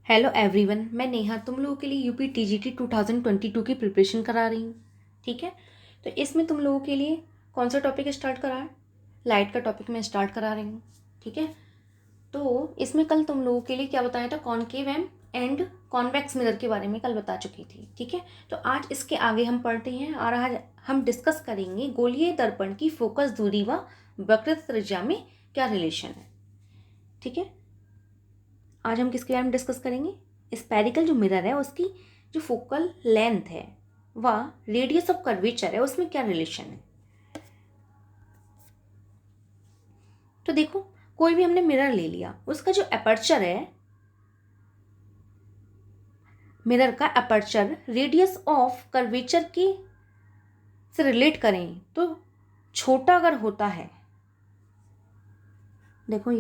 Hello everyone, मैं नेहा तुम लोगों के लिए यूपी टीजीटी 2022 की प्रिपरेशन करा रही हूँ। ठीक है, तो इसमें तुम लोगों के लिए कौन सा टॉपिक स्टार्ट करा है? लाइट का टॉपिक मैं स्टार्ट करा रही हूँ। ठीक है, तो इसमें कल तुम लोगों के लिए क्या बताया था? कॉनकेव एंड कॉन्वेक्स मिरर के बारे में कल बता चुकी थी। ठीक है, तो आज इसके आगे हम पढ़ते हैं और आज हम डिस्कस करेंगे गोलीय दर्पण की फोकस दूरी व वक्रता त्रिज्या में क्या रिलेशन है। ठीक है, आज हम किसके बारे में डिस्कस करेंगे? स्पेरिकल जो मिरर है उसकी जो फोकल लेंथ है व रेडियस ऑफ कर्वेचर है उसमें क्या रिलेशन है। तो देखो, कोई भी हमने मिरर ले लिया, उसका जो अपर्चर है, मिरर का अपर्चर रेडियस ऑफ कर्वेचर की से रिलेट करें तो छोटा अगर होता है, देखो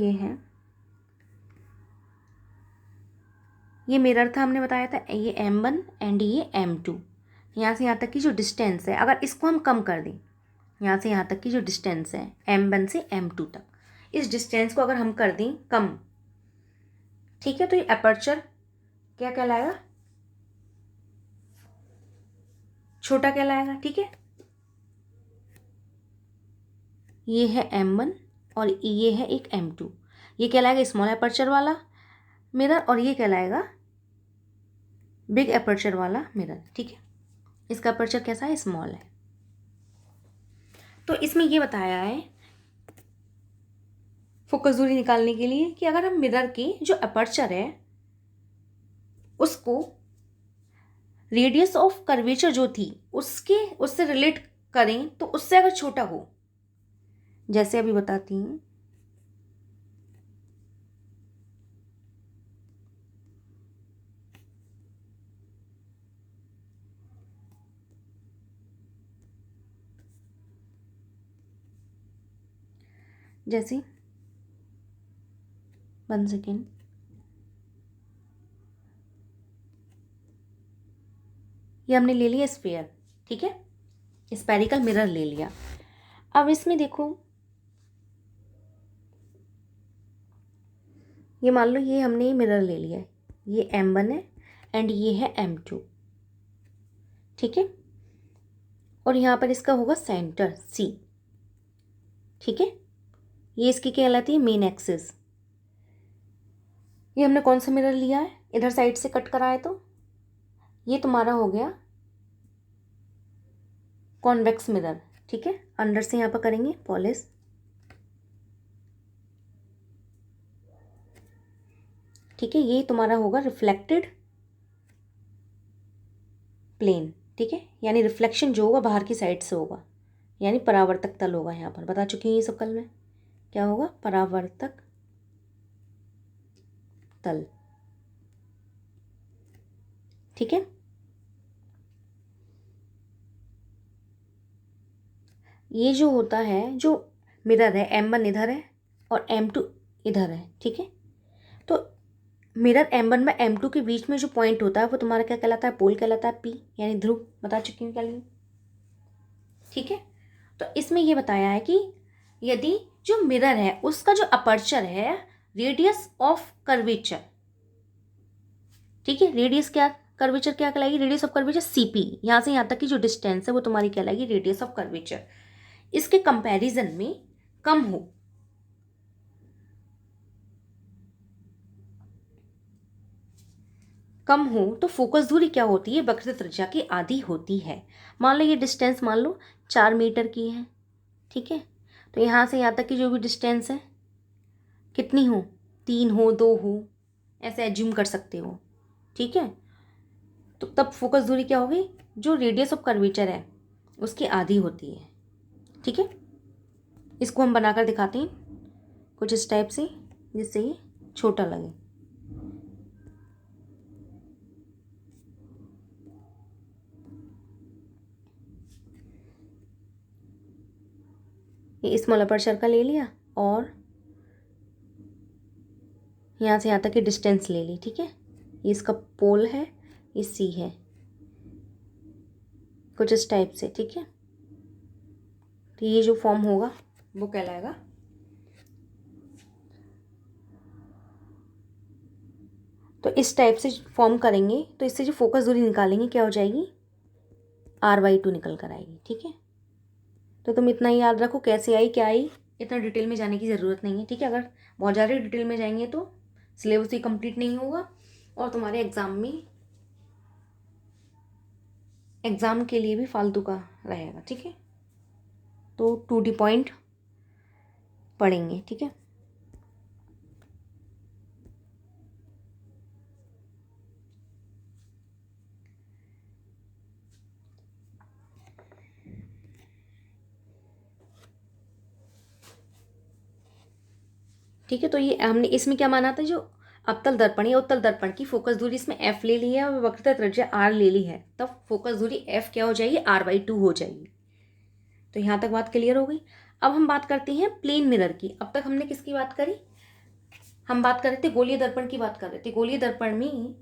ये मिरर था, हमने बताया था ये M1 एंड ये M2। यहाँ से यहाँ तक की जो डिस्टेंस है, अगर इसको हम कम कर दें, यहाँ से यहाँ तक की जो डिस्टेंस है M1 से M2 तक, इस डिस्टेंस को अगर हम कर दें कम, ठीक है, तो ये अपर्चर क्या कहलाएगा? छोटा कहलाएगा। ठीक है, ये है M1 और ये है एक M2, ये कहलाएगा स्मॉल अपर्चर वाला मिरर और ये कहलाएगा बिग अपर्चर वाला मिरर। ठीक है, इसका अपर्चर कैसा है? स्मॉल है। तो इसमें ये बताया है फोकस दूरी निकालने के लिए कि अगर हम मिरर की जो अपर्चर है उसको रेडियस ऑफ कर्वेचर जो थी उससे रिलेट करें तो उससे अगर छोटा हो, जैसे अभी बताती हूँ, जैसे 1 सेकेंड, ये हमने ले लिया स्फीयर। ठीक है, स्पेरिकल मिरर ले लिया। अब इसमें देखो, ये मान लो ये हमने मिरर ले लिया है, ये M1 है एंड ये है M2। ठीक है, और यहाँ पर इसका होगा सेंटर C। ठीक है, ये इसकी कहलाती है मेन एक्सिस। ये हमने कौन सा मिरर लिया है? इधर साइड से कट करा है तो ये तुम्हारा हो गया कॉन्वेक्स मिरर। ठीक है, अंदर से यहाँ पर करेंगे पॉलिश। ठीक है, ये तुम्हारा होगा रिफ्लेक्टेड प्लेन। ठीक है, यानी रिफ्लेक्शन जो होगा बाहर की साइड से होगा, यानी परावर्तक तल होगा। यहाँ पर बता चुकी हूँ ये सब कल में, क्या होगा? परावर्तक तल। ठीक है, ये जो होता है, जो मिरर है, M1 इधर है और M2 इधर है। ठीक है, तो मिरर M1 में M2 के बीच में जो पॉइंट होता है वो तुम्हारा क्या कहलाता है? पोल कहलाता है, P यानी ध्रुव। बता चुकी हूँ क्या लिए। ठीक है, तो इसमें ये बताया है कि यदि जो मिरर है उसका जो अपर्चर है रेडियस ऑफ कर्वेचर, ठीक है, रेडियस क्या, कर्वेचर क्या कहलाएगी? Radius of curvature CP। यहाँ से यहाँ तक की जो डिस्टेंस है वो तुम्हारी कहलाएगी रेडियस ऑफ कर्वेचर, इसके कंपैरिजन में कम हो, तो फोकस दूरी क्या होती है? वक्रता त्रिज्या की आधी होती है। मान लो ये डिस्टेंस मान लो 4 मीटर की है। ठीक है, तो यहाँ से यहाँ तक की जो भी डिस्टेंस है कितनी हो? 3 हो, 2 हो, ऐसे एज्यूम कर सकते हो। ठीक है, तो तब फोकस दूरी क्या होगी? जो रेडियस ऑफ कर्वेचर है उसकी आधी होती है। ठीक है, इसको हम बनाकर दिखाते हैं कुछ इस टाइप से जिससे ये छोटा लगे। ये स्मॉल अपर्चर का ले लिया और यहाँ से यहाँ तक की डिस्टेंस ले ली। ठीक है, ये इसका पोल है, ये C है, कुछ इस टाइप से। ठीक है, तो ये जो फॉर्म होगा वो कहलाएगा तो इस टाइप से फॉर्म करेंगे तो इससे जो फोकस दूरी निकालेंगे क्या हो जाएगी, R/2 निकल कर आएगी। ठीक है, तो तुम इतना ही याद रखो, कैसे आई क्या आई, इतना डिटेल में जाने की ज़रूरत नहीं है। ठीक है, अगर बहुत ज़्यादा डिटेल में जाएंगे तो सिलेबस भी कंप्लीट नहीं होगा और तुम्हारे एग्ज़ाम के लिए भी फालतू का रहेगा। ठीक है, तो 2D पॉइंट पढ़ेंगे। ठीक है, ठीक है, तो ये हमने इसमें क्या माना था, जो अवतल दर्पण या उत्तल दर्पण की फोकस दूरी इसमें f ले ली है और वक्रता त्रिज्या r ले ली है, तब फोकस दूरी f क्या हो जाएगी, R/2 हो जाएगी। तो यहाँ तक बात क्लियर हो गई। अब हम बात करते हैं प्लेन मिरर की। अब तक हमने किसकी बात करी, हम बात कर रहे थे गोलीय दर्पण की बात कर रहे थे। गोलीय दर्पण में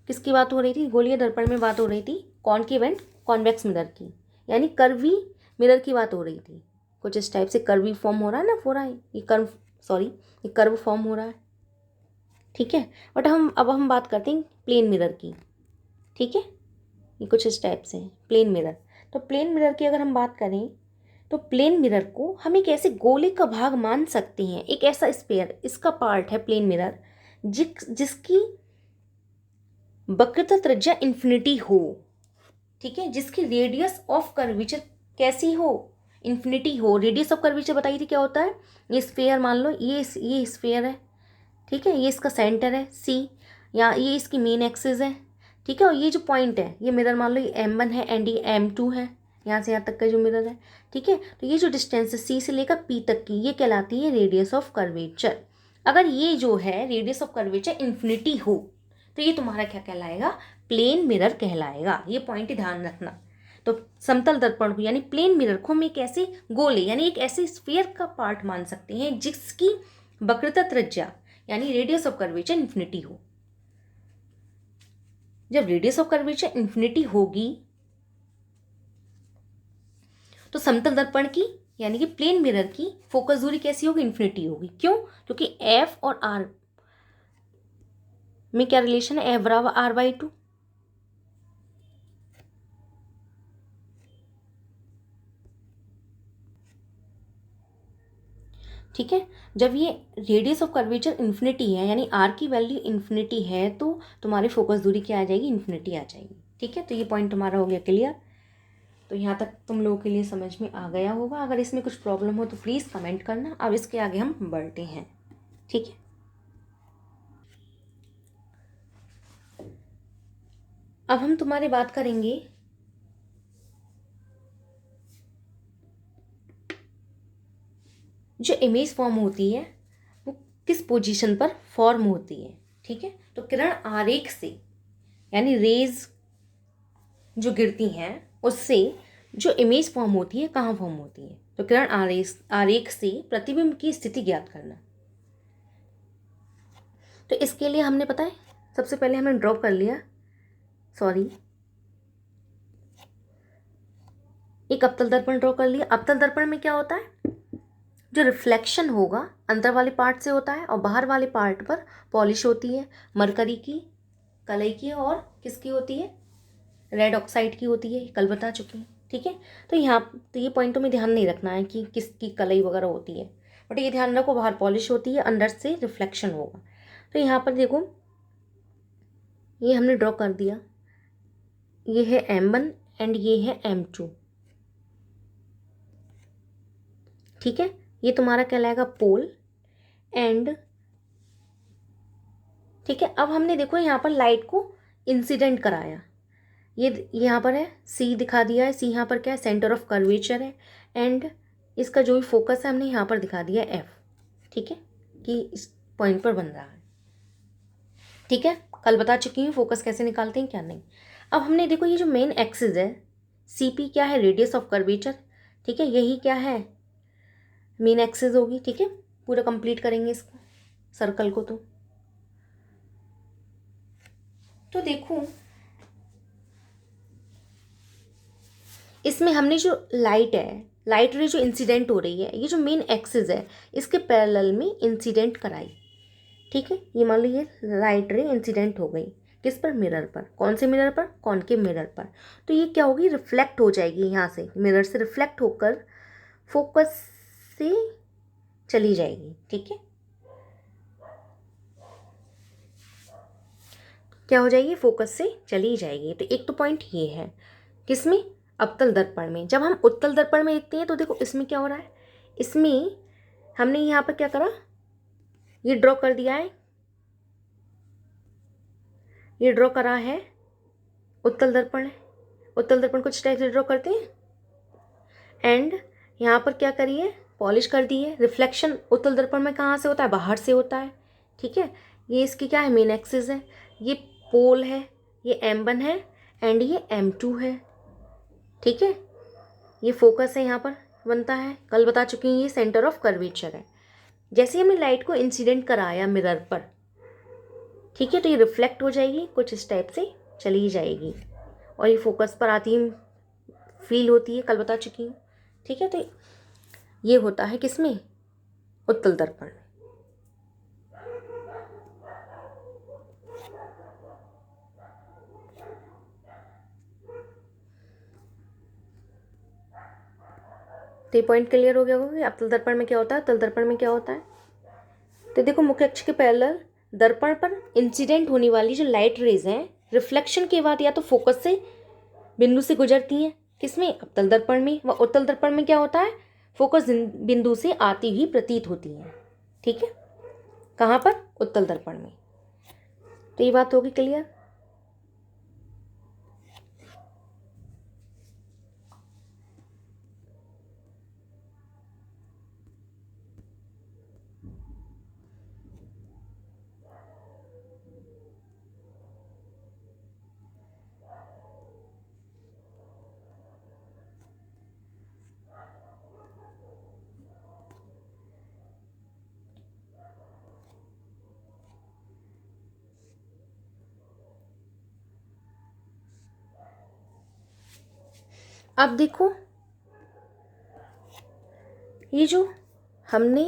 किसकी बात हो रही थी, गोलीय दर्पण में बात हो रही थी कॉनकेव एंड कॉन्वेक्स मिरर की, यानी कर्वी मिरर की बात हो रही थी। कुछ इस टाइप से कर्वी फॉर्म हो रहा है ना, हो रहा है ये कर्व फॉर्म हो रहा है। ठीक है, बट अब हम बात करते हैं प्लेन मिरर की। ठीक है, ये कुछ इस टाइप से प्लेन मिरर। तो प्लेन मिरर की अगर हम बात करें तो प्लेन मिरर को हम एक ऐसे गोले का भाग मान सकते हैं, एक ऐसा स्फीयर इसका पार्ट है प्लेन मिरर जिसकी वक्रता त्रिज्या इन्फिनिटी हो। ठीक है, जिसकी रेडियस ऑफ कर्वेचर कैसी हो, इन्फिनिटी हो। रेडियस ऑफ कर्वेचर बताई थी क्या होता है, ये स्फीयर मान लो, ये स्फीयर है। ठीक है, ये इसका सेंटर है C, या ये इसकी मेन एक्सिस है। ठीक है, और ये जो पॉइंट है ये मिरर मान लो ये M1 है एंड ये M2 है, यहाँ से यहाँ तक का जो मिरर है। ठीक है, तो ये जो डिस्टेंस है C से लेकर P तक की, ये कहलाती है रेडियस ऑफ कर्वेचर। अगर ये जो है रेडियस ऑफ कर्वेचर इन्फिनिटी हो तो ये तुम्हारा क्या कहलाएगा, प्लेन मिरर कहलाएगा। ये पॉइंट ध्यान रखना। तो समतल दर्पण को यानी प्लेन मिरर को हम एक ऐसे गोले यानी एक ऐसे स्फीयर का पार्ट मान सकते हैं जिसकी वक्रता त्रिज्या यानी रेडियस ऑफ कर्वेचर इन्फिनिटी हो। जब रेडियस ऑफ कर्वेचर इन्फिनिटी होगी तो समतल दर्पण की यानी कि प्लेन मिरर की फोकस दूरी कैसी होगी, इन्फिनिटी होगी। क्यों, क्योंकि F और R में क्या रिलेशन है, F बराबर R/2। ठीक है, जब ये रेडियस ऑफ कर्वेचर इन्फिनिटी है यानी R की वैल्यू इन्फिनिटी है तो तुम्हारी फोकस दूरी क्या आ जाएगी, इन्फिनिटी आ जाएगी। ठीक है, तो ये पॉइंट तुम्हारा हो गया क्लियर। तो यहाँ तक तुम लोगों के लिए समझ में आ गया होगा। अगर इसमें कुछ प्रॉब्लम हो तो प्लीज़ कमेंट करना। अब इसके आगे हम बढ़ते हैं। ठीक है, अब हम तुम्हारे बात करेंगे जो इमेज फॉर्म होती है वो किस पोजीशन पर फॉर्म होती है। ठीक है, तो किरण आरेख से यानी रेज जो गिरती हैं उससे जो इमेज फॉर्म होती है कहाँ फॉर्म होती है, तो किरण आरेख से प्रतिबिंब की स्थिति ज्ञात करना। तो इसके लिए हमने पता है सबसे पहले हमने ड्रॉ कर लिया एक अवतल दर्पण ड्रॉ कर लिया। अवतल दर्पण में क्या होता है, जो रिफ्लेक्शन होगा अंदर वाले पार्ट से होता है और बाहर वाले पार्ट पर पॉलिश होती है, मरकरी की, कलई की और किसकी होती है, रेड ऑक्साइड की होती है, कल बता चुकी हैं। ठीक है, तो ये पॉइंटों में ध्यान नहीं रखना है कि किसकी कलई वगैरह होती है, बट ये ध्यान रखो बाहर पॉलिश होती है, अंदर से रिफ्लेक्शन होगा। तो यहाँ पर देखो ये हमने ड्रॉ कर दिया, ये है M1 एंड ये है M2। ठीक है, ये तुम्हारा कहलाएगा पोल एंड। ठीक है, अब हमने देखो यहाँ पर लाइट को इंसिडेंट कराया, ये यहाँ पर है C दिखा दिया है, C यहाँ पर क्या है, सेंटर ऑफ कर्वेचर है एंड इसका जो भी फोकस है हमने यहाँ पर दिखा दिया है F। ठीक है, कि इस पॉइंट पर बन रहा है। ठीक है, कल बता चुकी हूँ फोकस कैसे निकालते हैं क्या नहीं। अब हमने देखो ये जो मेन एक्सिस है CP क्या है, रेडियस ऑफ कर्वेचर। ठीक है, यही क्या है, मेन एक्सिस होगी। ठीक है, पूरा कंप्लीट करेंगे इसको सर्कल को। तो देखो इसमें हमने जो लाइट रे जो इंसिडेंट हो रही है, ये जो मेन एक्सिस है इसके पैरेलल में इंसिडेंट कराई। ठीक है, ये मान लो ये लाइट रे इंसिडेंट हो गई किस पर, मिरर पर। कौन से मिरर पर, कॉनकेव मिरर पर। तो ये क्या होगी, रिफ्लेक्ट हो जाएगी यहाँ से, मिरर से रिफ्लेक्ट होकर फोकस से चली जाएगी। ठीक है, क्या हो जाएगी, फोकस से चली जाएगी। तो एक तो पॉइंट ये है किसमें, अवतल दर्पण में। जब हम उत्तल दर्पण में देखते हैं तो देखो इसमें क्या हो रहा है, इसमें हमने यहाँ पर क्या करा, ये ड्रॉ कर दिया है, ये ड्रॉ करा है उत्तल दर्पण है। उत्तल दर्पण कुछ टाइप से ड्रॉ करते हैं, एंड यहाँ पर क्या करिए, पॉलिश कर दी है। रिफ्लेक्शन उत्तल दर्पण में कहाँ से होता है, बाहर से होता है। ठीक है, ये इसकी क्या है, मेन एक्सिस है, ये पोल है, ये M1 है एंड ये M2 है। ठीक है, ये फोकस है, यहाँ पर बनता है, कल बता चुकी हूँ, ये सेंटर ऑफ कर्वेचर है। जैसे हमने लाइट को इंसिडेंट कराया मिरर पर, ठीक है, तो ये रिफ्लेक्ट हो जाएगी, कुछ इस टाइप से चली जाएगी और ये फोकस पर आती है, फील होती है, कल बता चुकी हूँ। ठीक है, तो ये होता है किसमें, उत्तल दर्पण में। तो ये पॉइंट क्लियर हो गया होगा कि अवतल दर्पण में क्या होता है, तल दर्पण में क्या होता है। तो देखो मुख्य अक्ष के पैरेलल दर्पण पर इंसिडेंट होने वाली जो लाइट रेज हैं, रिफ्लेक्शन के बाद या तो फोकस से बिंदु से गुजरती हैं किसमें, अवतल दर्पण में। व उत्तल दर्पण में क्या होता है, फोकस बिंदु से आती हुई प्रतीत होती हैं। ठीक है, कहाँ पर, उत्तल दर्पण में। तो ये बात होगी क्लियर। अब देखो ये जो हमने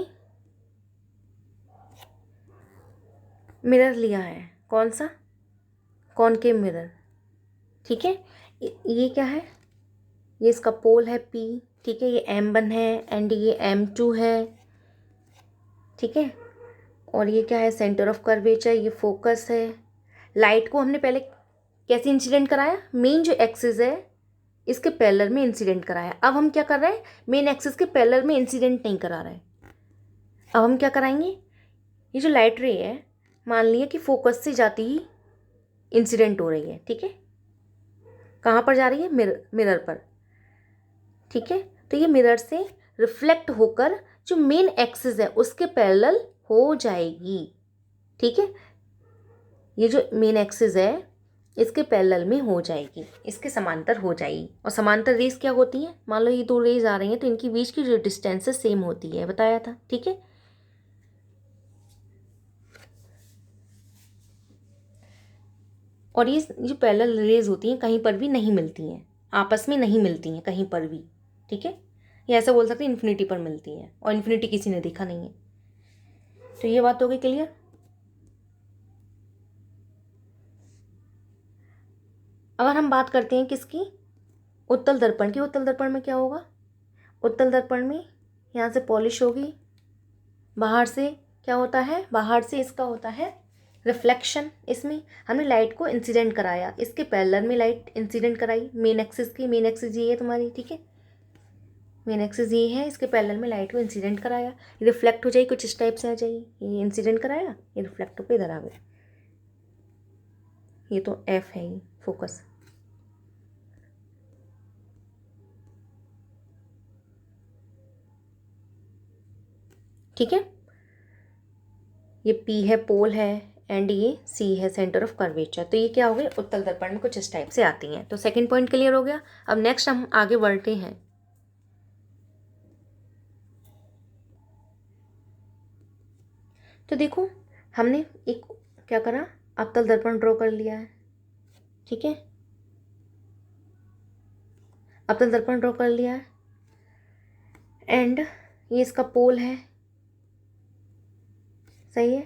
मिरर लिया है, कौन सा, कॉनकेव मिरर। ठीक है, ये क्या है, ये इसका पोल है P। ठीक है, ये M1 है एंड ये M2 है। ठीक है, और ये क्या है, सेंटर ऑफ कर्वेचर, ये फोकस है। लाइट को हमने पहले कैसे इंसिडेंट कराया, मेन जो एक्सिस है इसके पैरेलल में इंसिडेंट कराया। अब हम क्या कर रहे हैं, मेन एक्सिस के पैरेलल में इंसिडेंट नहीं करा रहे। अब हम क्या कराएंगे, ये जो लाइट रे है, मान लिया कि फोकस से जाती ही इंसिडेंट हो रही है। ठीक है, कहाँ पर जा रही है, मिरर पर। ठीक है, तो ये मिरर से रिफ्लेक्ट होकर जो मेन एक्सिस है उसके पैरेलल हो जाएगी। ठीक है, ये जो मेन एक्सिस है इसके पैरेलल में हो जाएगी, इसके समांतर हो जाएगी। और समांतर रेज क्या होती है, मान लो ये दो रेज आ रही हैं तो इनकी बीच की जो डिस्टेंस है सेम होती है, बताया था। ठीक है, और ये जो पैरेलल रेज होती हैं कहीं पर भी नहीं मिलती हैं, आपस में नहीं मिलती हैं कहीं पर भी। ठीक है, ये ऐसा बोल सकते हैं इन्फिनिटी पर मिलती हैं, और इन्फिनिटी किसी ने देखा नहीं है। तो ये बात हो गई क्लियर। अगर हम बात करते हैं किसकी, उत्तल दर्पण की। उत्तल दर्पण में क्या होगा, उत्तल दर्पण में यहाँ से पॉलिश होगी, बाहर से क्या होता है, बाहर से इसका होता है रिफ्लेक्शन। इसमें हमने लाइट को इंसिडेंट कराया, इसके पैरेलल में लाइट इंसिडेंट कराई मेन एक्सिस की। मेन एक्सिस ये है तुम्हारी। ठीक है, मेन एक्सिस ये है, इसके पैरेलल में लाइट को इंसिडेंट कराया, रिफ्लेक्ट हो जाएगी, कुछ इस टाइप से आ जाएगी। ये इंसिडेंट कराया, ये रिफ्लेक्ट होकर इधर आ गया। ये तो F है, ये फोकस। ठीक है, ये P है, पोल है, एंड ये C है, सेंटर ऑफ कर्वेचर। तो ये क्या हो गया, उत्तल दर्पण में कुछ इस टाइप से आती हैं। तो सेकंड पॉइंट क्लियर हो गया। अब नेक्स्ट हम आगे बढ़ते हैं। तो देखो हमने एक क्या करा, अवतल दर्पण ड्रॉ कर लिया है। ठीक है, अवतल दर्पण ड्रॉ कर लिया है एंड ये इसका पोल है, सही है,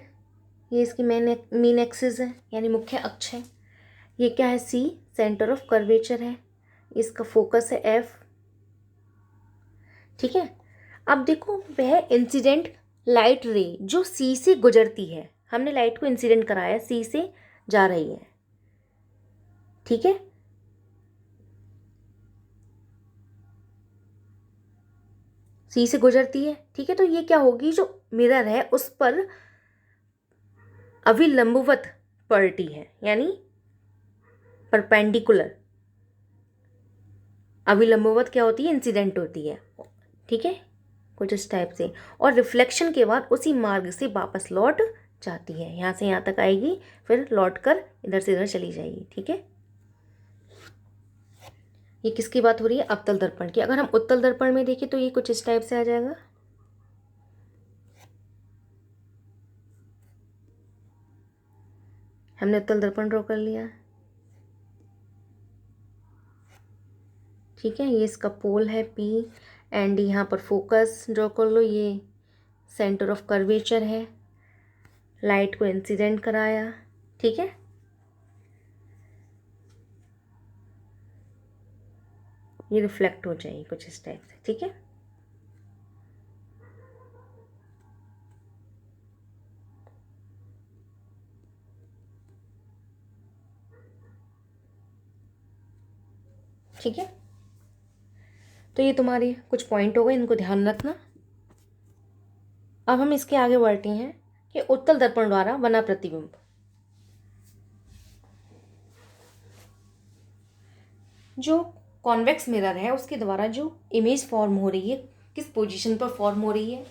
ये इसकी मेन एक्सिस है यानी मुख्य अक्ष है। ये क्या है, सी सेंटर ऑफ कर्वेचर है, इसका फोकस है एफ। ठीक है, अब देखो वह इंसिडेंट लाइट रे जो सी से गुजरती है, हमने लाइट को इंसिडेंट कराया, सी से जा रही है। ठीक है, सी से गुजरती है। ठीक है, तो ये क्या होगी, जो मिरर है उस पर अभिलंबवत पड़ती है यानी परपेंडिकुलर। अभिलंबवत क्या होती है, इंसिडेंट होती है। ठीक है, कुछ इस टाइप से, और रिफ्लेक्शन के बाद उसी मार्ग से वापस लौट जाती है, यहाँ से यहाँ तक आएगी, फिर लौट कर इधर से इधर चली जाएगी। ठीक है, ये किसकी बात हो रही है, अवतल दर्पण की। अगर हम उत्तल दर्पण में देखें तो ये कुछ इस टाइप से आ जाएगा। हमने उत्तल दर्पण ड्रॉ कर लिया। ठीक है, ये इसका पोल है P, एंड यहाँ पर फोकस ड्रॉ कर लो, ये सेंटर ऑफ कर्वेचर है, लाइट को इंसिडेंट कराया। ठीक है, ये रिफ्लेक्ट हो जाएगी कुछ इस टाइप से। ठीक है, ठीक है, तो ये तुम्हारे कुछ पॉइंट हो गए, इनको ध्यान रखना। अब हम इसके आगे बढ़ते हैं कि उत्तल दर्पण द्वारा बना प्रतिबिंब। जो कॉन्वेक्स मिरर है उसके द्वारा जो इमेज फॉर्म हो रही है, किस पोजीशन पर फॉर्म हो रही है,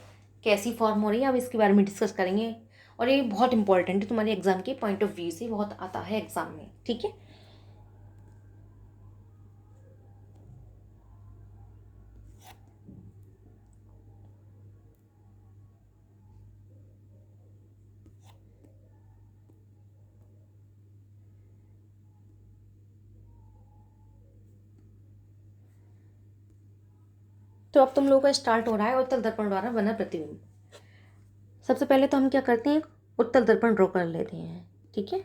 कैसी फॉर्म हो रही है, अब इसके बारे में डिस्कस करेंगे। और ये बहुत इंपॉर्टेंट है, तुम्हारे एग्जाम के पॉइंट ऑफ व्यू से बहुत आता है एग्जाम में। ठीक है, तो अब तुम लोगों का स्टार्ट हो रहा है उत्तल दर्पण द्वारा बना प्रतिबिंब। सबसे पहले तो हम क्या करते हैं, उत्तल दर्पण ड्रॉ कर लेते हैं। ठीक है,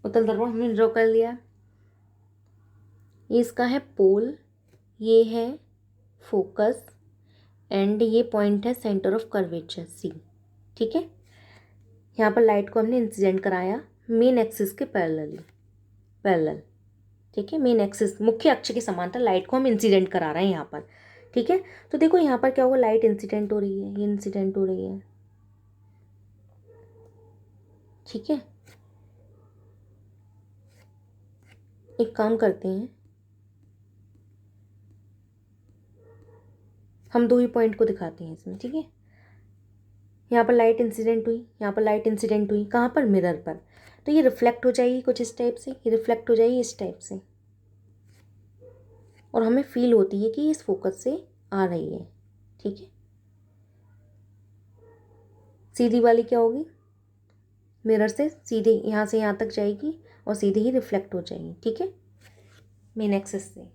उत्तल दर्पण हमने ड्रॉ कर लिया। ये इसका है पोल, ये है फोकस, एंड ये पॉइंट है सेंटर ऑफ कर्वेचर सी। ठीक है, यहाँ पर लाइट को हमने इंसिडेंट कराया मेन एक्सिस के पैरेलल। ठीक है, मेन एक्सिस मुख्य अक्ष के समांतर लाइट को हम इंसिडेंट करा रहे हैं यहाँ पर। ठीक है, तो देखो यहाँ पर क्या होगा, लाइट इंसिडेंट हो रही है, ये इंसिडेंट हो रही है। ठीक है, एक काम करते हैं, हम दो ही पॉइंट को दिखाते हैं इसमें। ठीक है, यहाँ पर लाइट इंसिडेंट हुई, यहाँ पर लाइट इंसिडेंट हुई, कहाँ पर, मिरर पर, तो ये रिफ्लेक्ट हो जाएगी कुछ इस टाइप से, ये रिफ्लेक्ट हो जाएगी इस टाइप से, और हमें फील होती है कि ये इस फोकस से आ रही है। ठीक है, सीधी वाली क्या होगी, मिरर से सीधे यहाँ से यहाँ तक जाएगी और सीधे ही रिफ्लेक्ट हो जाएगी। ठीक है, मेन एक्सिस से।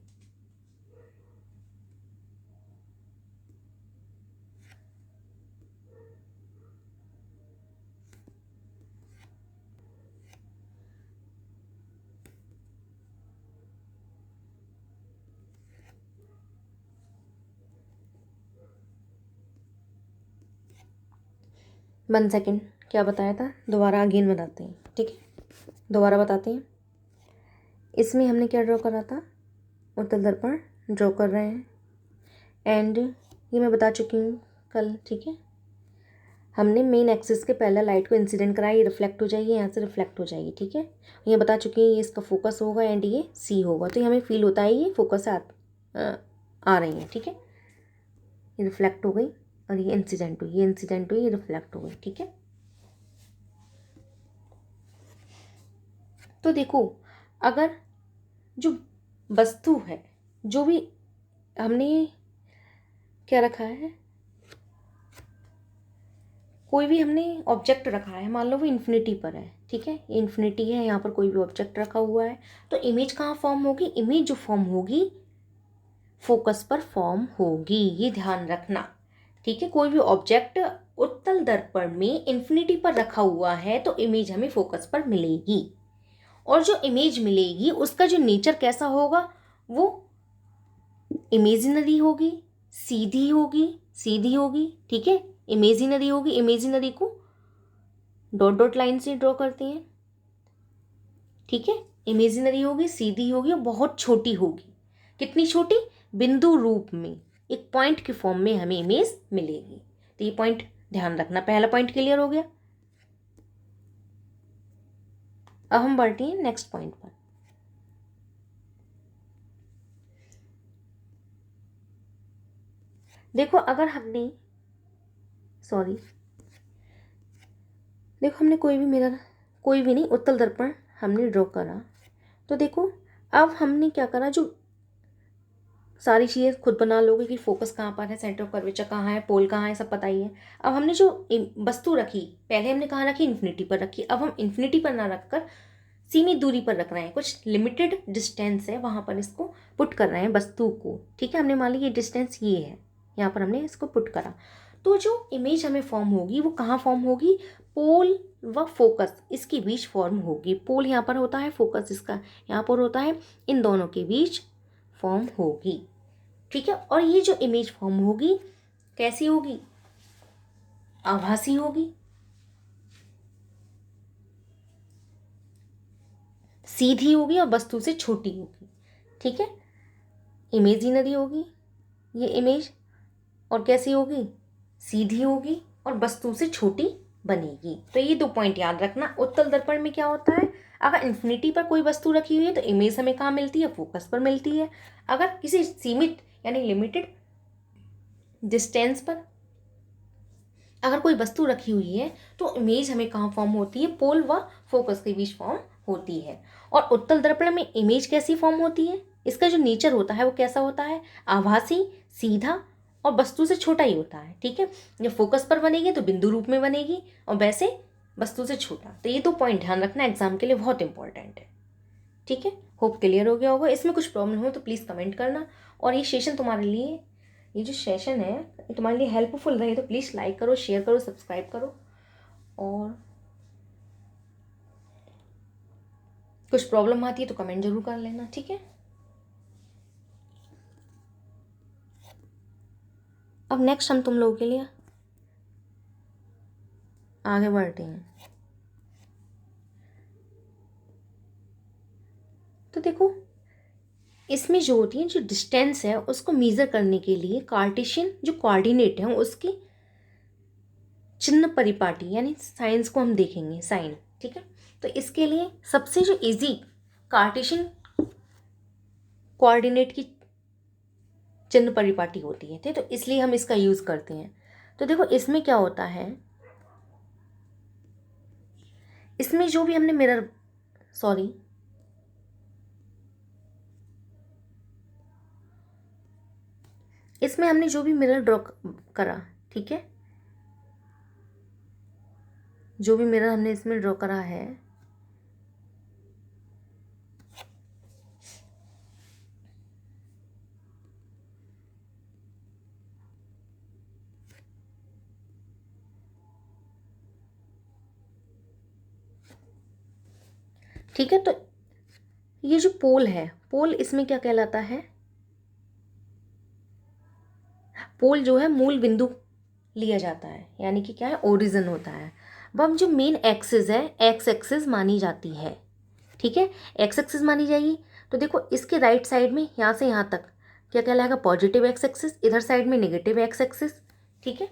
वन सेकेंड, क्या बताया था, दोबारा अगेन बताते हैं। ठीक है, दोबारा बताते हैं। इसमें हमने क्या ड्रॉ करा था, उत्तल दर्पण ड्रॉ कर रहे हैं, एंड ये मैं बता चुकी हूँ कल। ठीक है, हमने मेन एक्सिस के पहले लाइट को इंसिडेंट कराया, ये रिफ्लेक्ट हो जाएगी, यहाँ से रिफ्लेक्ट हो जाएगी। ठीक है, ये बता चुकी हैं, ये इसका फोकस होगा एंड ये सी होगा, तो ये हमें फील होता है ये फोकस से आ रही है। ठीक है, ये रिफ्लेक्ट हो गई और ये इंसिडेंट हुई, ये इंसिडेंट हुई, ये रिफ्लेक्ट हो गई। ठीक है, तो देखो अगर जो वस्तु है, जो भी हमने क्या रखा है, कोई भी हमने ऑब्जेक्ट रखा है, मान लो वो इन्फिनिटी पर है। ठीक है, इन्फिनिटी है, यहाँ पर कोई भी ऑब्जेक्ट रखा हुआ है, तो इमेज कहाँ फॉर्म होगी, इमेज जो फॉर्म होगी फोकस पर फॉर्म होगी, ये ध्यान रखना। ठीक है, कोई भी ऑब्जेक्ट उत्तल दर्पण में इन्फिनिटी पर रखा हुआ है तो इमेज हमें फोकस पर मिलेगी, और जो इमेज मिलेगी उसका जो नेचर कैसा होगा, वो इमेजिनरी होगी, सीधी होगी। ठीक है, इमेजिनरी होगी, imaginary co dot dot line से ड्रॉ करते हैं। ठीक है, इमेजिनरी होगी, सीधी होगी और बहुत छोटी होगी। कितनी छोटी, बिंदु रूप में, एक पॉइंट के फॉर्म में हमें इमेज मिलेगी। तो ये पॉइंट ध्यान रखना, पहला पॉइंट क्लियर हो गया। अब हम बढ़ते हैं नेक्स्ट पॉइंट पर। देखो अगर हमने देखो हमने कोई भी मिरर, कोई भी नहीं, उत्तल दर्पण हमने ड्रॉ करा, तो देखो अब हमने क्या करा, जो सारी चीज़ें खुद बना लोगे कि फोकस कहाँ पर है, सेंटर ऑफ कर्वेचर कहाँ है, पोल कहाँ है, सब पता ही है। अब हमने जो वस्तु रखी, पहले हमने कहाँ रखी, इन्फिनिटी पर रखी। अब हम इन्फिनिटी पर ना रखकर सीमित दूरी पर रख रहे हैं, कुछ लिमिटेड डिस्टेंस है वहाँ पर इसको पुट कर रहे हैं वस्तु को। ठीक है, हमने मान ली ये डिस्टेंस ये है, यहाँ पर हमने इसको पुट करा। तो जो इमेज हमें फॉर्म होगी वो कहाँ फॉर्म होगी, पोल व फोकस इसके बीच फॉर्म होगी। पोल यहाँ पर होता है, फोकस इसका यहाँ पर होता है, इन दोनों के बीच फॉर्म होगी। ठीक है, और ये जो इमेज फॉर्म होगी कैसी होगी, आभासी होगी, सीधी होगी और वस्तु से छोटी होगी। ठीक है, इमेजिनरी होगी ये इमेज, और कैसी होगी, सीधी होगी और वस्तु से छोटी बनेगी। तो ये 2 पॉइंट याद रखना। उत्तल दर्पण में क्या होता है, अगर इन्फिनिटी पर कोई वस्तु रखी हुई है तो इमेज हमें कहाँ मिलती है, फोकस पर मिलती है। अगर किसी सीमित यानी लिमिटेड डिस्टेंस पर अगर कोई वस्तु रखी हुई है तो इमेज हमें कहाँ फॉर्म होती है, पोल व फोकस के बीच फॉर्म होती है। और उत्तल दर्पण में इमेज कैसी फॉर्म होती है, इसका जो नेचर होता है वो कैसा होता है, आभासी, सीधा और वस्तु से छोटा ही होता है। ठीक है, जब फोकस पर बनेगी तो बिंदु रूप में बनेगी और वैसे वस्तु से छोटा। तो ये 2 पॉइंट ध्यान रखना, एग्जाम के लिए बहुत इंपॉर्टेंट है। ठीक है, होप क्लियर हो गया होगा। इसमें कुछ प्रॉब्लम हो तो प्लीज़ कमेंट करना। और ये सेशन तुम्हारे लिए, ये जो सेशन है ये तुम्हारे लिए हेल्पफुल रहे तो प्लीज़ लाइक करो, शेयर करो, सब्सक्राइब करो। और कुछ प्रॉब्लम आती है तो कमेंट जरूर कर लेना। ठीक है, अब नेक्स्ट हम तुम लोगों के लिए आगे बढ़ते हैं। तो देखो इसमें जो होती है, जो डिस्टेंस है उसको मेज़र करने के लिए कार्टेशियन जो कोऑर्डिनेट है उसकी चिन्ह परिपाटी यानी साइंस को हम देखेंगे, साइन। ठीक है, तो इसके लिए सबसे जो इजी कार्टेशियन कोऑर्डिनेट की चिन्ह परिपाटी होती है, ठीक, तो इसलिए हम इसका यूज़ करते हैं। तो देखो इसमें क्या होता है, इसमें जो भी हमने मिरर इसमें हमने जो भी मिरर ड्रॉ करा, ठीक है, जो भी मिरर हमने इसमें ड्रॉ करा है, ठीक है, तो ये जो पोल है, पोल इसमें क्या कहलाता है, पोल जो है मूल बिंदु लिया जाता है, यानी कि क्या है, ओरिजिन होता है। अब जो मेन एक्सिस है, एक्स एक्सिस मानी जाती है। ठीक है, एक्स एक्सिस मानी जाएगी। तो देखो इसके राइट साइड में यहाँ से यहाँ तक क्या कहलाएगा, पॉजिटिव एक्स एक्सिस, इधर साइड में नेगेटिव एक्स एक्सिस। ठीक है,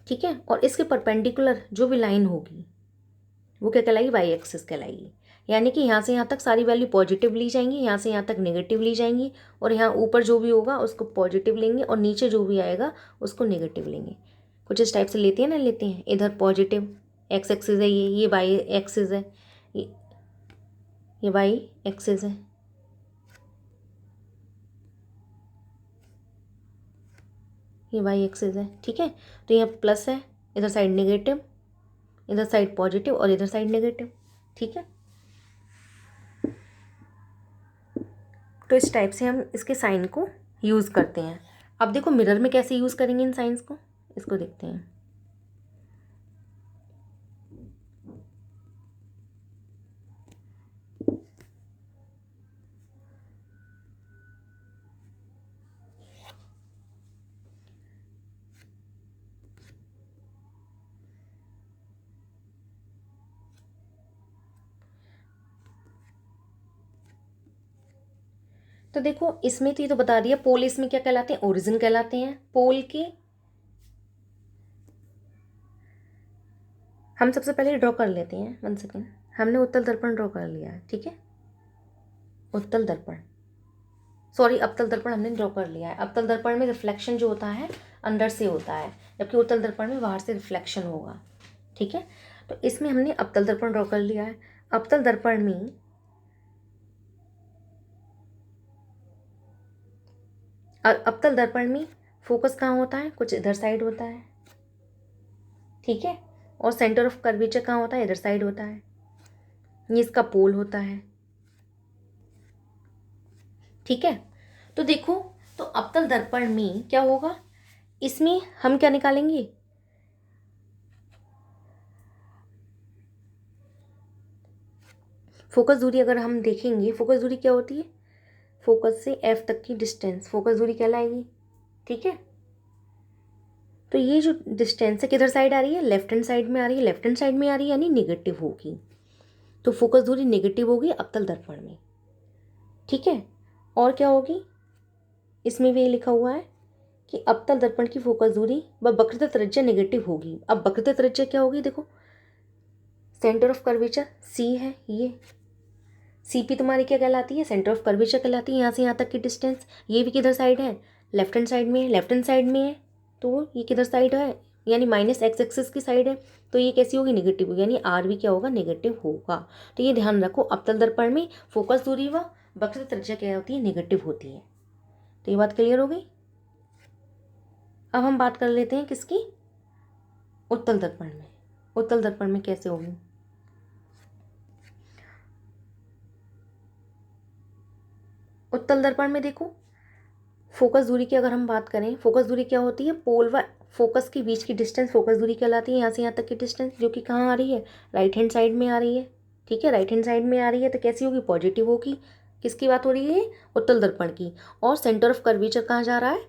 ठीक है, और इसके परपेंडिकुलर जो भी लाइन होगी वो क्या कहलाएगी, वाई एक्सिस कहलाएगी। यानी कि यहाँ से यहाँ तक सारी वैल्यू पॉजिटिव ली जाएंगी, यहाँ से यहाँ तक नेगेटिव ली जाएंगी, और यहाँ ऊपर जो भी होगा उसको पॉजिटिव लेंगे और नीचे जो भी आएगा उसको नेगेटिव लेंगे। कुछ इस टाइप से लेते हैं ना, लेते हैं। इधर पॉजिटिव एक्स एक्सिस है, ये वाई एक्सिस है, ये वाई एक्सिस है, ये वाई एक्सिस है। ठीक है, तो यहाँ प्लस है, इधर साइड नेगेटिव, इधर साइड पॉजिटिव और इधर साइड नेगेटिव। ठीक है, तो इस टाइप से हम इसके साइन को यूज़ करते हैं। अब देखो मिरर में कैसे यूज़ करेंगे इन साइंस को, इसको देखते हैं। तो देखो इसमें तो ये तो बता दिया, पोल इसमें क्या कहलाते हैं, ओरिजिन कहलाते हैं। पोल के हम सबसे पहले ड्रॉ कर लेते हैं, 1 सेकेंड। हमने उत्तल दर्पण ड्रॉ कर लिया है, ठीक है। उत्तल दर्पण, सॉरी अवतल दर्पण हमने ड्रॉ कर लिया है। अवतल दर्पण में रिफ्लेक्शन जो होता है अंदर से होता है, जबकि उत्तल दर्पण में बाहर से रिफ्लेक्शन होगा, ठीक है। तो इसमें हमने अवतल दर्पण ड्रॉ कर लिया है। अवतल दर्पण में अवतल दर्पण में फोकस कहाँ होता है, कुछ इधर साइड होता है, ठीक है। और सेंटर ऑफ कर्वेचर कहाँ होता है, इधर साइड होता है। ये इसका पोल होता है, ठीक है। तो देखो, तो अवतल दर्पण में क्या होगा, इसमें हम क्या निकालेंगे, फोकस दूरी। अगर हम देखेंगे फोकस दूरी क्या होती है, फोकस से एफ तक की डिस्टेंस फोकस दूरी कहलाएगी, ठीक है। तो ये जो डिस्टेंस है किधर साइड आ रही है, लेफ्ट हैंड साइड में आ रही है। लेफ्ट हैंड साइड में आ रही है यानी नेगेटिव होगी, तो फोकस दूरी नेगेटिव होगी अवतल दर्पण में, ठीक है। और क्या होगी, इसमें भी लिखा हुआ है कि अवतल दर्पण की फोकस दूरी व वक्रता त्रिज्या नेगेटिव होगी। अब वक्रता त्रिज्या क्या होगी, देखो सेंटर ऑफ कर्वेचर सी है, ये सीपी तुम्हारी क्या कहलाती है, सेंटर ऑफ कर्वेचर कहलाती है। यहाँ से यहाँ तक की डिस्टेंस, ये भी किधर साइड है, लेफ्ट हैंड साइड में है। लेफ्ट हैंड साइड में है तो ये किधर साइड है, यानी माइनस एक्स एक्सिस की साइड है, तो ये कैसी होगी, नेगेटिव होगी, यानी आर भी क्या होगा, नेगेटिव होगा। तो ये ध्यान रखो, अवतल दर्पण में फोकस दूरी व वक्रता त्रिज्या क्या होती है, नेगेटिव होती है। तो ये बात क्लियर हो गई। अब हम बात कर लेते हैं किसकी, उत्तल दर्पण में। उत्तल दर्पण में कैसे होगी, उत्तल दर्पण में देखो फोकस दूरी की अगर हम बात करें, फोकस दूरी क्या होती है, पोल व फोकस के बीच की डिस्टेंस फोकस दूरी कहलाती है। यहाँ से यहाँ तक की डिस्टेंस जो कि कहाँ आ रही है, राइट हैंड साइड में आ रही है, ठीक है। राइट हैंड साइड में आ रही है तो कैसी होगी, पॉजिटिव होगी। किसकी बात हो रही है, उत्तल दर्पण की। और सेंटर ऑफ कर्वेचर कहाँ जा रहा है,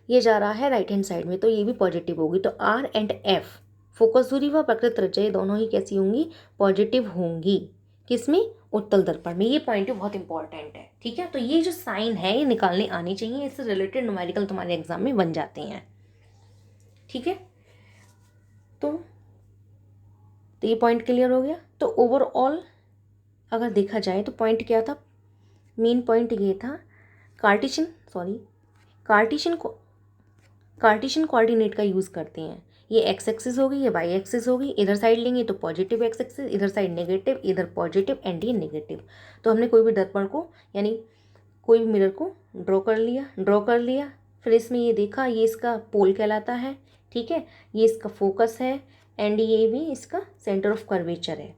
ये जा रहा है राइट हैंड साइड में, तो ये भी पॉजिटिव होगी। तो आर एंड एफ फोकस दूरी व वक्रता त्रिज्या ये दोनों ही कैसी होंगी, पॉजिटिव होंगी। किसमें, उत्तल दर्पण में। ये पॉइंट बहुत इंपॉर्टेंट है, ठीक है। तो ये जो साइन है ये निकालने आनी चाहिए, इससे रिलेटेड न्यूमेरिकल तुम्हारे एग्जाम में बन जाते हैं, ठीक है। तो ये पॉइंट क्लियर हो गया। तो ओवरऑल अगर देखा जाए तो पॉइंट क्या था, मेन पॉइंट ये था, कार्टेशियन कोऑर्डिनेट का यूज़ करते हैं। ये एक्स एक्सिस होगी, ये वाई एक्सिस होगी, इधर साइड लेंगे तो पॉजिटिव एक्स एक्सिस, इधर साइड नेगेटिव, इधर पॉजिटिव एंड ये नेगेटिव। तो हमने कोई भी दर्पण को यानी कोई भी मिरर को ड्रॉ कर लिया, फिर इसमें ये देखा ये इसका पोल कहलाता है, ठीक है। ये इसका फोकस है एंड ये भी इसका सेंटर ऑफ कर्वेचर है।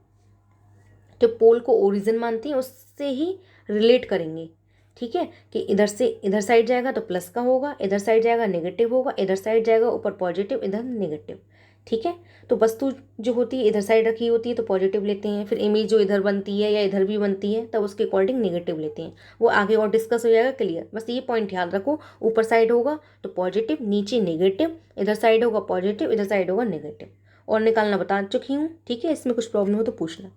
तो पोल को ओरिजिन मानते हैं, उससे ही रिलेट करेंगे, ठीक है। कि इधर से इधर साइड जाएगा तो प्लस का होगा, इधर साइड जाएगा नेगेटिव होगा, इधर साइड जाएगा ऊपर पॉजिटिव, इधर नेगेटिव, ठीक है। तो वस्तु जो होती है इधर साइड रखी होती है तो पॉजिटिव लेते हैं, फिर इमेज जो इधर बनती है या इधर भी बनती है तब उसके अकॉर्डिंग नेगेटिव लेते हैं। वो आगे और डिस्कस हो जाएगा, क्लियर। बस ये पॉइंट याद रखो, ऊपर साइड होगा तो पॉजिटिव, नीचे नेगेटिव, इधर साइड होगा पॉजिटिव, इधर साइड होगा नेगेटिव। और निकालना बता चुकी हूँ, ठीक है। इसमें कुछ प्रॉब्लम हो तो पूछना।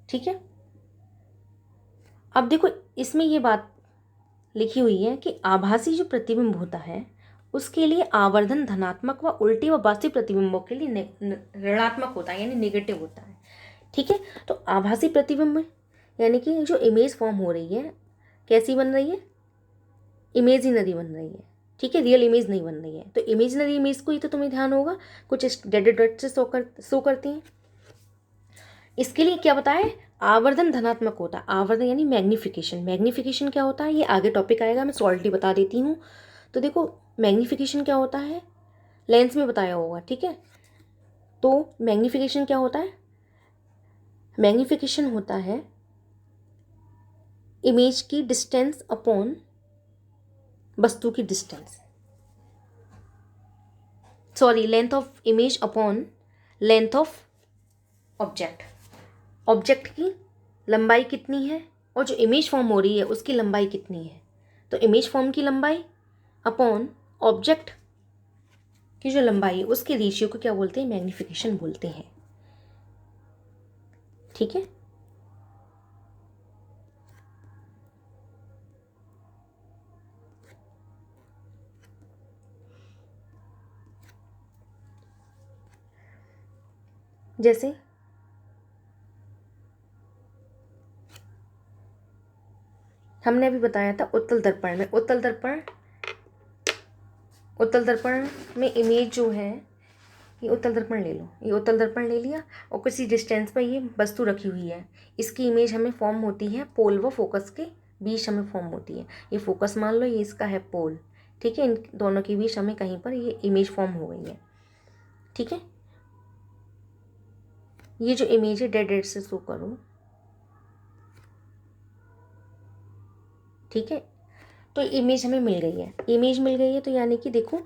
ठीक है। अब देखो इसमें ये बात लिखी हुई है कि आभासी जो प्रतिबिंब होता है उसके लिए आवर्धन धनात्मक व उल्टी व बासी प्रतिबिंबों के लिए ऋणात्मक होता है, यानी नेगेटिव होता है, ठीक है। तो आभासी प्रतिबिंब यानी कि जो इमेज फॉर्म हो रही है कैसी बन रही है, इमेजिनरी बन रही है, ठीक है। रियल इमेज नहीं बन रही है। तो इमेजिनरी इमेज को ही तो तुम्हें ध्यान होगा, कुछ डेडेड डॉट से शो करती हैं। इसके लिए क्या बताएं, आवर्धन धनात्मक होता है। आवर्धन यानी मैग्निफिकेशन। मैग्निफिकेशन क्या होता है, ये आगे टॉपिक आएगा, मैं सॉल्टली बता देती हूँ। तो देखो मैग्निफिकेशन क्या होता है, लेंस में बताया होगा, ठीक है। तो मैग्नीफिकेशन क्या होता है? मैग्नीफिकेशन होता है इमेज की डिस्टेंस अपॉन वस्तु की distance, sorry length of image upon length of object. Object की लंबाई कितनी है और जो इमेज फॉर्म हो रही है उसकी लंबाई कितनी है, तो इमेज फॉर्म की लंबाई अपॉन ऑब्जेक्ट की जो लंबाई है उसके रेशियो को क्या बोलते हैं? मैग्नीफिकेशन बोलते हैं, ठीक है। जैसे हमने अभी बताया था उत्तल दर्पण में, उत्तल दर्पण में इमेज जो है, ये उत्तल दर्पण ले लो, ये उत्तल दर्पण ले लिया और किसी डिस्टेंस पर ये वस्तु रखी हुई है, इसकी इमेज हमें फॉर्म होती है पोल व फोकस के बीच हमें फॉर्म होती है। ये फोकस मान लो, ये इसका है पोल, ठीक है। इन दोनों के बीच हमें कहीं पर ये इमेज फॉर्म हो गई है, ठीक है। ये जो इमेज है डेड से शो करो, ठीक है। तो इमेज हमें मिल गई है, इमेज मिल गई है, तो यानी कि देखो,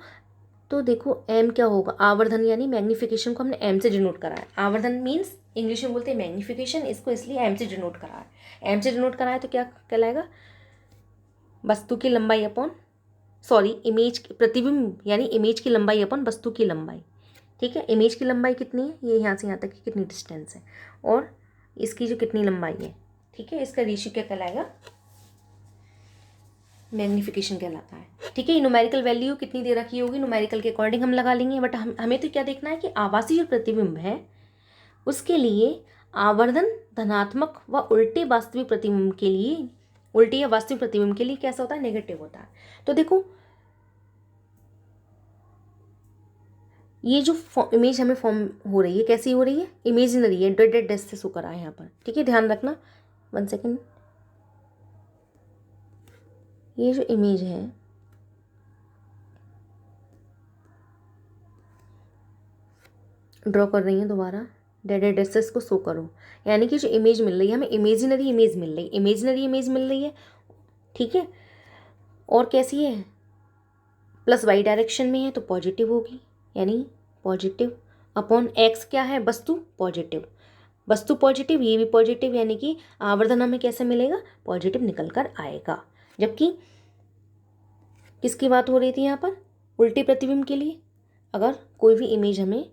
तो देखो एम क्या होगा? आवर्धन, यानी मैग्नीफिकेशन को हमने एम से डिनोट करा है। आवर्धन मीन्स इंग्लिश में बोलते हैं मैग्नीफिकेशन, इसको इसलिए एम से डिनोट करा है। एम से डिनोट करा है तो क्या कहलाएगा? वस्तु की लंबाई अपॉन, सॉरी इमेज प्रतिबिंब, यानी इमेज की लंबाई अपॉन वस्तु की लंबाई, ठीक है। इमेज की लंबाई कितनी है? ये यहाँ से यहाँ तक की कितनी डिस्टेंस है, और इसकी जो कितनी लंबाई है, ठीक है। इसका रेशियो क्या कहलाएगा? मैग्नीफिकेशन कहलाता है, ठीक है। न्यूमेरिकल वैल्यू कितनी दे रखी होगी, न्यूमेरिकल के अकॉर्डिंग हम लगा लेंगे, बट हमें तो क्या देखना है कि आभासी जो प्रतिबिंब है उसके लिए आवर्धन धनात्मक व उल्टे वास्तविक प्रतिबिंब के लिए, उल्टे या वास्तविक प्रतिबिंब के लिए कैसा होता है? नेगेटिव होता है। तो देखो ये जो इमेज हमें फॉर्म हो रही है कैसी हो रही है? इमेजिनरी है, डेड डेड से शो करा है यहाँ पर, ठीक है। ध्यान रखना, 1 सेकेंड। ये जो इमेज है ड्रॉ कर रही है दोबारा, डेड डेसेस को शो करो, यानी कि जो इमेज मिल रही है हमें इमेजिनरी इमेज मिल रही है, इमेजिनरी इमेज मिल रही है, ठीक है। और कैसी है? प्लस वाई डायरेक्शन में है तो पॉजिटिव होगी, यानी पॉजिटिव अपॉन एक्स क्या है? वस्तु पॉजिटिव, वस्तु पॉजिटिव, ये भी पॉजिटिव, यानी कि आवर्धन हमें कैसे मिलेगा? पॉजिटिव निकल कर आएगा। जबकि किसकी बात हो रही थी यहाँ पर? उल्टे प्रतिबिंब के लिए। अगर कोई भी इमेज हमें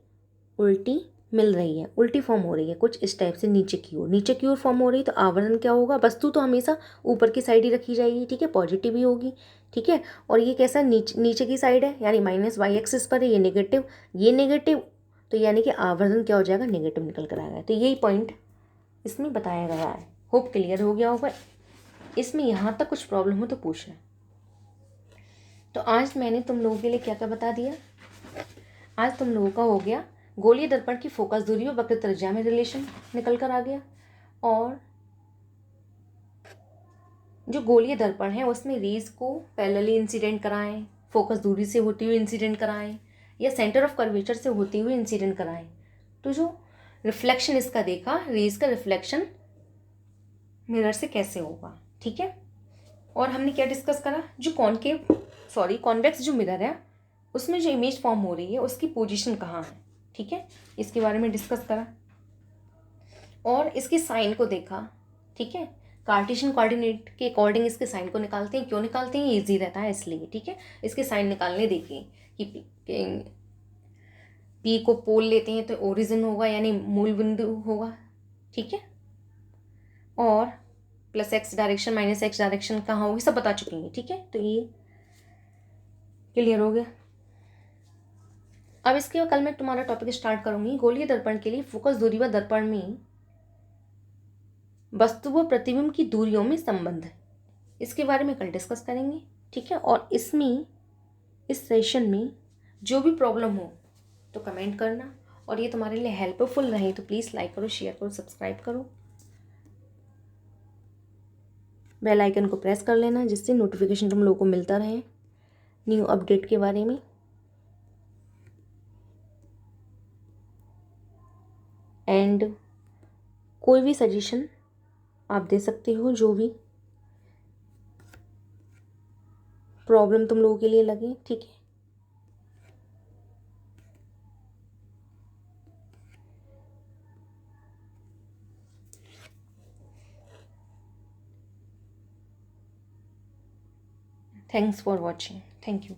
उल्टी मिल रही है, उल्टी फॉर्म हो रही है कुछ इस टाइप से, नीचे की ओर फॉर्म हो रही है, तो आवर्धन क्या होगा? वस्तु तो हमेशा ऊपर की साइड ही रखी जाएगी, ठीक है, पॉजिटिव ही होगी, ठीक है। और ये कैसा? नीचे की साइड है, यानी माइनस वाई एक्सिस पर है, ये नेगेटिव, तो यानी कि आवर्धन क्या हो जाएगा? नेगेटिव निकल कर आएगा। तो यही पॉइंट इसमें बताया गया है। होप क्लियर हो गया होगा। इसमें यहाँ तक कुछ प्रॉब्लम हो तो पूछना। तो आज मैंने तुम लोगों के लिए क्या क्या बता दिया? आज तुम लोगों का हो गया गोलीय दर्पण की फोकस दूरी और वक्र त्रिज्या में रिलेशन निकल कर आ गया, और जो गोलीय दर्पण है उसमें रेज को पैरेलली इंसिडेंट कराएं, फोकस दूरी से होती हुई इंसिडेंट कराएं, या सेंटर ऑफ कर्वेचर से होती हुई इंसिडेंट कराएं, तो जो रिफ्लेक्शन इसका देखा, रेज का रिफ्लेक्शन मिरर से कैसे होगा, ठीक है। और हमने क्या डिस्कस करा? जो कॉन्वेक्स जो मिरर है उसमें जो इमेज फॉर्म हो रही है उसकी पोजीशन कहाँ है, ठीक है, इसके बारे में डिस्कस करा। और इसके साइन को देखा, ठीक है। कार्टेशियन कोऑर्डिनेट के अकॉर्डिंग इसके साइन को निकालते हैं, क्यों निकालते हैं? ईजी रहता है इसलिए, ठीक है। इसके साइन निकालने देखिए कि पी को पोल लेते हैं तो ओरिजिन होगा, यानी मूल बिंदु होगा, ठीक है। और plus x direction minus x direction कहाँ होगी सब बता चुकी हैं, ठीक है। तो ये क्लियर हो गया। अब इसके बाद कल मैं तुम्हारा टॉपिक स्टार्ट करूंगी गोलीय दर्पण के लिए फोकस दूरी व दर्पण में वस्तु व प्रतिबिंब की दूरियों में संबंध है, इसके बारे में कल डिस्कस करेंगे, ठीक है। और इसमें इस सेशन में जो भी प्रॉब्लम हो तो कमेंट करना, और ये तुम्हारे लिए हेल्पफुल रहे तो प्लीज़ लाइक करो, शेयर करो, सब्सक्राइब करो, बेल आइकन को प्रेस कर लेना जिससे नोटिफिकेशन तुम लोगों को मिलता रहे न्यू अपडेट के बारे में। एंड कोई भी सजेशन आप दे सकते हो, जो भी प्रॉब्लम तुम लोगों के लिए लगे, ठीक है। Thanks for watching, thank you.